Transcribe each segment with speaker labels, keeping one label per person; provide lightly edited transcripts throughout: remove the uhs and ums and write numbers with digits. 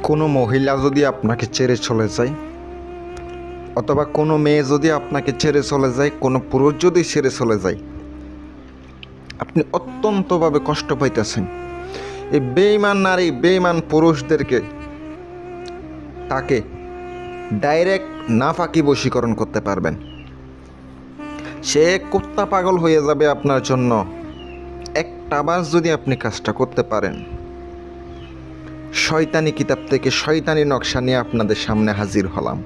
Speaker 1: কোনো মহিলা যদি আপনাকে ছেড়ে চলে যায়, অথবা কোনো মেয়ে যদি আপনাকে ছেড়ে চলে যায়, কোনো পুরুষ যদি ছেড়ে চলে যায়, আপনি অত্যন্তভাবে কষ্ট পাইতেছেন। এই বেঈমান নারী, বেঈমান পুরুষদেরকে তাকে ডাইরেক্ট নাফাকি বশীকরণ করতে পারবেন। সে কুত্তা পাগল হয়ে যাবে আপনার জন্য। একটা বার যদি আপনি কাজটা করতে পারেন, শয়তানি কিতাব থেকে শয়তানি নকশা নিয়ে আপনাদের সামনে হাজির হলাম।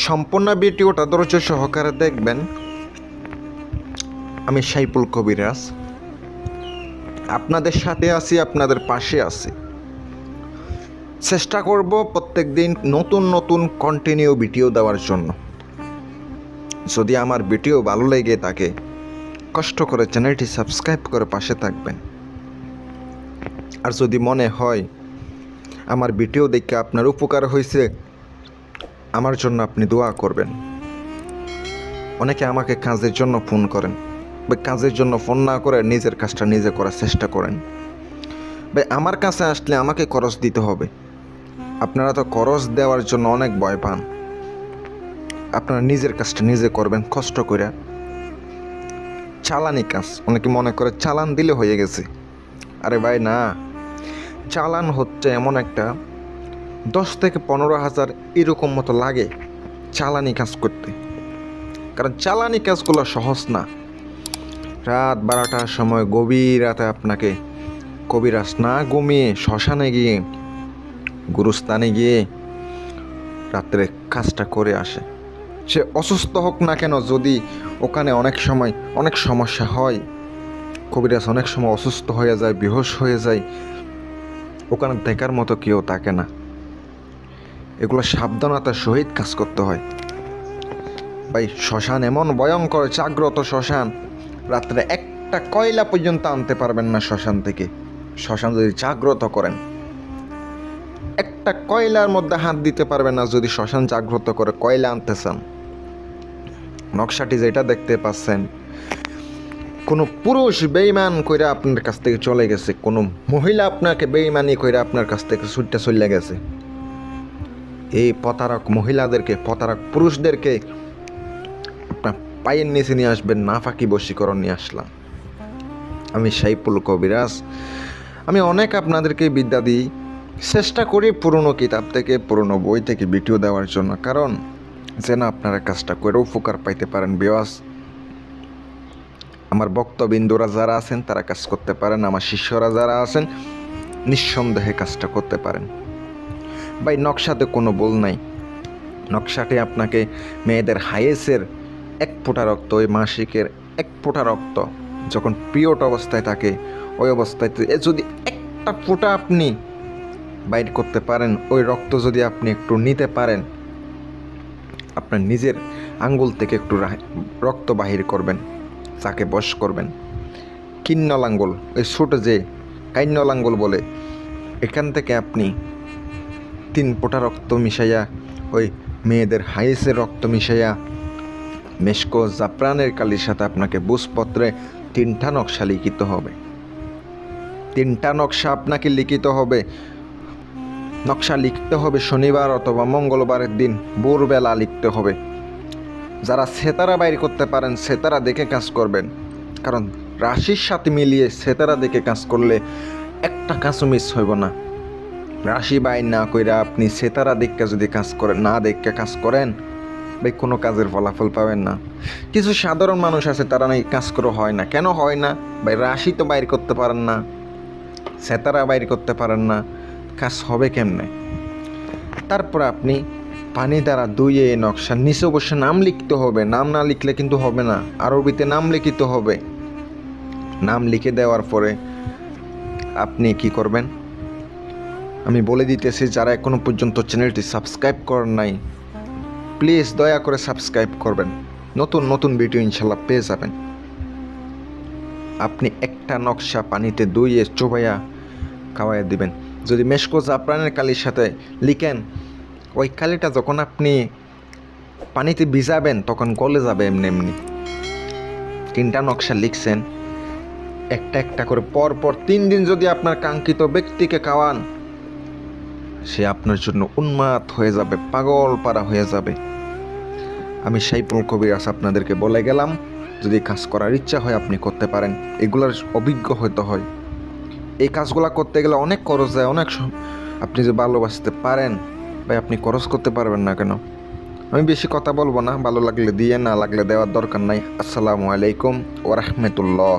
Speaker 1: সম্পূর্ণ ভিডিওটা ধৈর্য সহকারে দেখবেন। আমি সাইফুল কবিরাজ, আপনাদের সাথে আছি, আপনাদের পাশে আছি। চেষ্টা করব প্রত্যেক দিন নতুন নতুন কন্টিনিউ ভিডিও দেওয়ার জন্য। যদি আমার ভিডিও ভালো লেগে থাকে, কষ্ট করে চ্যানেলটি সাবস্ক্রাইব করে পাশে থাকবেন। আর যদি মনে হয় আমার ভিডিও দেখে আপনার উপকার হয়েছে, আমার জন্য আপনি দোয়া করবেন। অনেকে আমাকে কাজের জন্য ফোন করেন, বা কাজের জন্য ফোন না করে নিজের কাজটা নিজে করার চেষ্টা করেন। ভাই, আমার কাছে আসলে আমাকে খরচ দিতে হবে। আপনারা তো খরচ দেওয়ার জন্য অনেক ভয় পান। আপনারা নিজের কাজটা নিজে করবেন কষ্ট করে। চালানি কাজ, অনেকে মনে করে চালান দিলে হয়ে গেছে। আরে ভাই না, চালান হচ্ছে এমন একটা 10 থেকে 15,000 এরকম মতো লাগে চালানি কাজ করতে। কারণ চালানি কাজগুলো সহজ না। রাত 12টার সময় গভীর রাতে আপনাকে কবিরাজ না ঘুমিয়ে শ্মশানে গিয়ে, গুরুস্থানে গিয়ে রাত্রে কাজটা করে আসে। সে অসুস্থ হোক না কেন, যদি ওখানে অনেক সময় অনেক সমস্যা হয়, কবিরাজ অনেক সময় অসুস্থ হয়ে যায়, বেহুশ হয়ে যায়, ওখানে দেখার মতো কেউ থাকে না। এগুলো সাবধানতার সহিত কাজ করতে হয়। ভাই, শ্মশান এমন ভয়ঙ্কর জাগ্রত শ্মশান, রাত্রে একটা কয়লা পর্যন্ত আনতে পারবেন না শ্মশান থেকে। শ্মশান যদি জাগ্রত করেন, একটা কয়লার মধ্যে হাত দিতে পারবেন না যদি শ্মশান জাগ্রত করে কয়লা আনতে চান। নকশাটি যেটা দেখতে পাচ্ছেন, কোনো পুরুষ বেঈমান কইরা আপনার কাছ থেকে চলে গেছে, কোনো মহিলা আপনাকে বেঈমানি কইরা আপনার কাছ থেকে ছুটতে চলে গেছে। এই প্রতারক মহিলাদেরকে, প্রতারক পুরুষদেরকে আপনার পায়ের নিচে নিয়ে আসবেন, নাফাকি বশীকরণ নিয়ে আসলাম। আমি সাইফুল কবিরাজ। আমি অনেক আপনাদেরকে বিদ্যা দিই, চেষ্টা করি পুরনো কিতাব থেকে, পুরনো বই থেকে ভিডিও দেওয়ার জন্য, কারণ যেন আপনারা কাজটা করে উপকার পাইতে পারেন। বিওয়াস, আমার ভক্তবিন্দুরা যারা আছেন তারা কাজ করতে পারেন, আমার শিষ্যরা যারা আছেন নিঃসন্দেহে কাজটা করতে পারেন। ভাই, নকশাতে কোনো ভুল নাই। নকশাটি আপনাকে মেয়েদের হাইয়েসের 1 ফোঁটা রক্ত, ওই মাসিকের 1 ফোঁটা রক্ত যখন পিরিয়ড অবস্থায় থাকে, ওই অবস্থায় যদি একটা ফোঁটা আপনি বাইর করতে পারেন, ওই রক্ত যদি আপনি একটু নিতে পারেন, আপনার নিজের আঙ্গুল থেকে একটু রক্ত বাহির করবেন, তাকে বশ করবেন। কিন্নল আঙ্গুল, ওই ছোটো যে কাইন্নল আঙ্গুল বলে, এখান থেকে আপনি 3 ফোঁটা রক্ত মিশাইয়া, ওই মেয়েদের হাইসের রক্ত মিশাইয়া মেশকো জাফরানের কালির সাথে আপনাকে বুঝপত্রে 3টা নকশা লিখিত হবে। 3টা নকশা আপনাকে লিখিত হবে। নকশা লিখতে হবে শনিবার অথবা মঙ্গলবারের দিন ভোরবেলা লিখতে হবে। যারা সেতারা বাইর করতে পারেন, সেতারা দেখে কাজ করবেন, কারণ রাশির সাথে মিলিয়ে সেতারা দেখে কাজ করলে একটা কাজও মিস হইব না। রাশি বাইর না কইরা আপনি সেতারা দেখে যদি কাজ করেন, না দেখে কাজ করেন, ভাই কোনো কাজের ফলাফল পাবেন না। কিছু সাধারণ মানুষ আছে, তারা নাকি কাজ করে হয় না। কেন হয় না? ভাই, রাশি তো বাইর করতে পারেন না, সেতারা বাইর করতে পারেন না, কাজ হবে কেমনে? তারপর আপনি পানি দ্বারা ধুয়ে নকশার নিচে অবশ্যই নাম লিখতে হবে। নাম না লিখলে কিন্তু হবে না, আরবিতে নাম লিখিত হবে। নাম লিখে দেওয়ার পরে আপনি কি করবেন আমি বলে দিতেছি। যারা এখনো পর্যন্ত চ্যানেলটি সাবস্ক্রাইব করেন নাই, প্লিজ দয়া করে সাবস্ক্রাইব করবেন। নতুন নতুন ভিডিও ইনশাল্লাহ পেয়ে যাবেন। আপনি একটা নকশা পানিতে ধুয়ে চোবাইয়া খাওয়াইয়া দিবেন। যদি মেশকো জাফরানের কালির সাথে লিখেন, ওই কালিটা যখন আপনি পানিতে ভিজাবেন তখন গলে যাবে এমনি এমনি। 3টা নকশা লিখছেন, একটা একটা করে পরপর 3 দিন যদি আপনার কাঙ্ক্ষিত ব্যক্তিকে খাওয়ান, সে আপনার জন্য উন্মাদ হয়ে যাবে, পাগল পারা হয়ে যাবে। আমি সাইফুল কবিরাজ আপনাদেরকে বলে গেলাম, যদি কাজ করার ইচ্ছা হয় আপনি করতে পারেন। এগুলার অভিজ্ঞ হতে হয়। এই কাজগুলো করতে গেলে অনেক খরচ যায়, আপনি যে ভালোবাসতে পারেন ভাই, আপনি খরচ করতে পারবেন না কেন? আমি বেশি কথা বলবো না, ভালো লাগলে দিয়ে, না লাগলে দেওয়ার দরকার নাই। আসসালামু আলাইকুম ওয়া রাহমাতুল্লাহ।